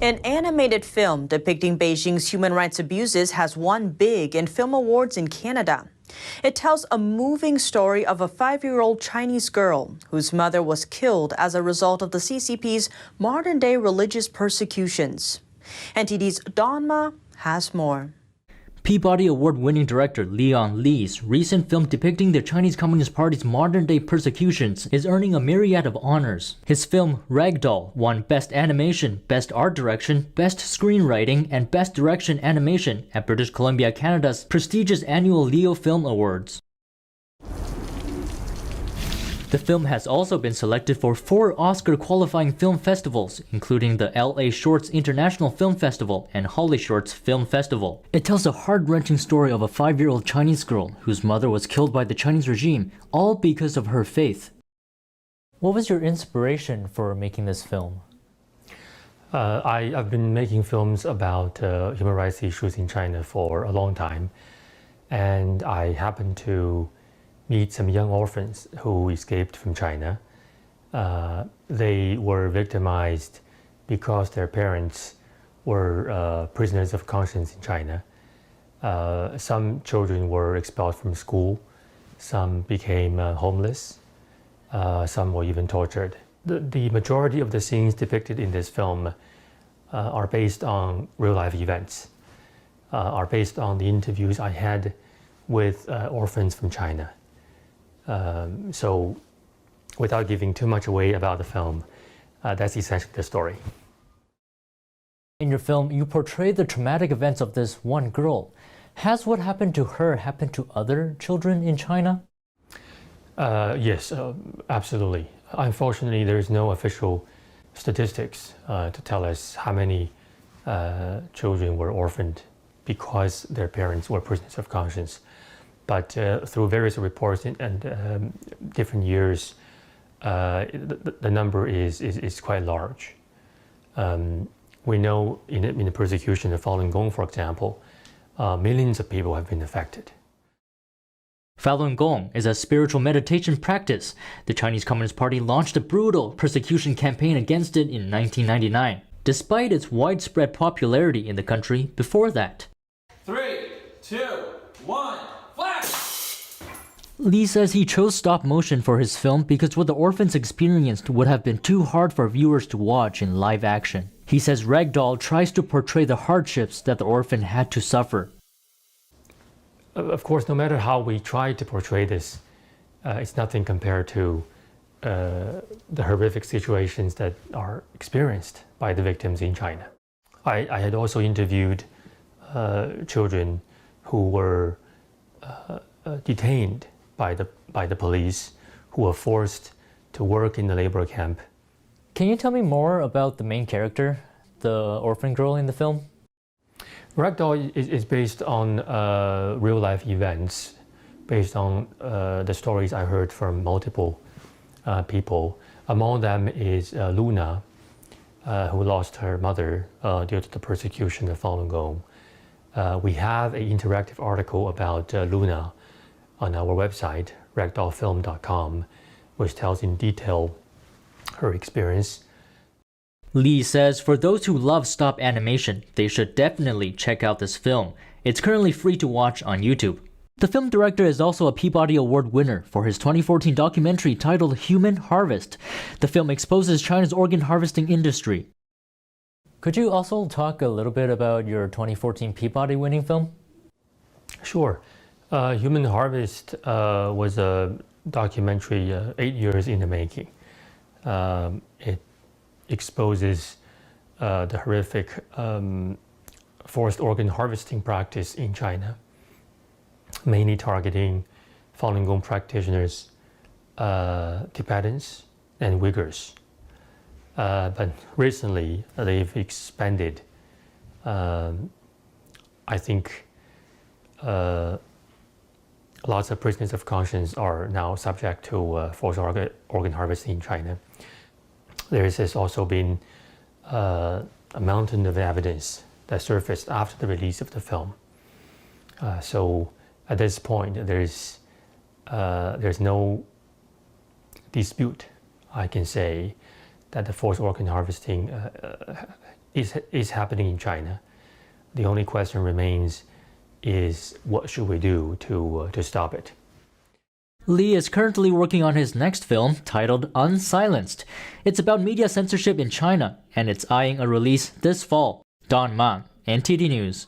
An animated film depicting Beijing's human rights abuses has won big in film awards in Canada. It tells a moving story of a 5-year-old Chinese girl whose mother was killed as a result of the CCP's modern-day religious persecutions. NTD's Don Ma has more. Peabody Award-winning director Leon Lee's recent film depicting the Chinese Communist Party's modern-day persecutions is earning a myriad of honors. His film Ragdoll won Best Animation, Best Art Direction, Best Screenwriting, and Best Direction Animation at British Columbia Canada's prestigious annual Leo Film Awards. The film has also been selected for 4 Oscar-qualifying film festivals, including the LA Shorts International Film Festival and Holly Shorts Film Festival. It tells a heart-wrenching story of a 5-year-old Chinese girl whose mother was killed by the Chinese regime, all because of her faith. What was your inspiration for making this film? I've been making films about human rights issues in China for a long time, and I happened to meet some young orphans who escaped from China. They were victimized because their parents were prisoners of conscience in China. Some children were expelled from school, some became homeless, some were even tortured. The majority of the scenes depicted in this film are based on real-life events, are based on the interviews I had with orphans from China. So without giving too much away about the film, that's essentially the story. In your film, you portray the traumatic events of this one girl. Has what happened to her happened to other children in China? Yes, absolutely. Unfortunately, there is no official statistics to tell us how many children were orphaned because their parents were prisoners of conscience. But through various reports and different years, the number is quite large. We know in the persecution of Falun Gong, for example, millions of people have been affected. Falun Gong is a spiritual meditation practice. The Chinese Communist Party launched a brutal persecution campaign against it in 1999, despite its widespread popularity in the country before that. 3, 2, 1. Lee says he chose stop motion for his film because what the orphans experienced would have been too hard for viewers to watch in live action. He says Ragdoll tries to portray the hardships that the orphan had to suffer. Of course, no matter how we try to portray this, it's nothing compared to the horrific situations that are experienced by the victims in China. I had also interviewed children who were detained by the police, who were forced to work in the labor camp. Can you tell me more about the main character, the orphan girl in the film? Ragdoll is based on real-life events, based on the stories I heard from multiple people. Among them is Luna, who lost her mother due to the persecution of Falun Gong. We have an interactive article about Luna on our website, ragdollfilm.com, which tells in detail her experience. Lee says for those who love stop animation, they should definitely check out this film. It's currently free to watch on YouTube. The film director is also a Peabody Award winner for his 2014 documentary titled Human Harvest. The film exposes China's organ harvesting industry. Could you also talk a little bit about your 2014 Peabody winning film? Sure. Human Harvest was a documentary 8 years in the making. It exposes the horrific forced organ harvesting practice in China, mainly targeting Falun Gong practitioners, Tibetans, and Uyghurs. But recently, they've expanded. I think lots of prisoners of conscience are now subject to forced organ harvesting in China. There has also been a mountain of evidence that surfaced after the release of the film. So at this point, there's no dispute, I can say, that the forced organ harvesting is happening in China. The only question remains is what should we do to stop it? Lee is currently working on his next film titled Unsilenced. It's about media censorship in China, and it's eyeing a release this fall. Don Mang, NTD News.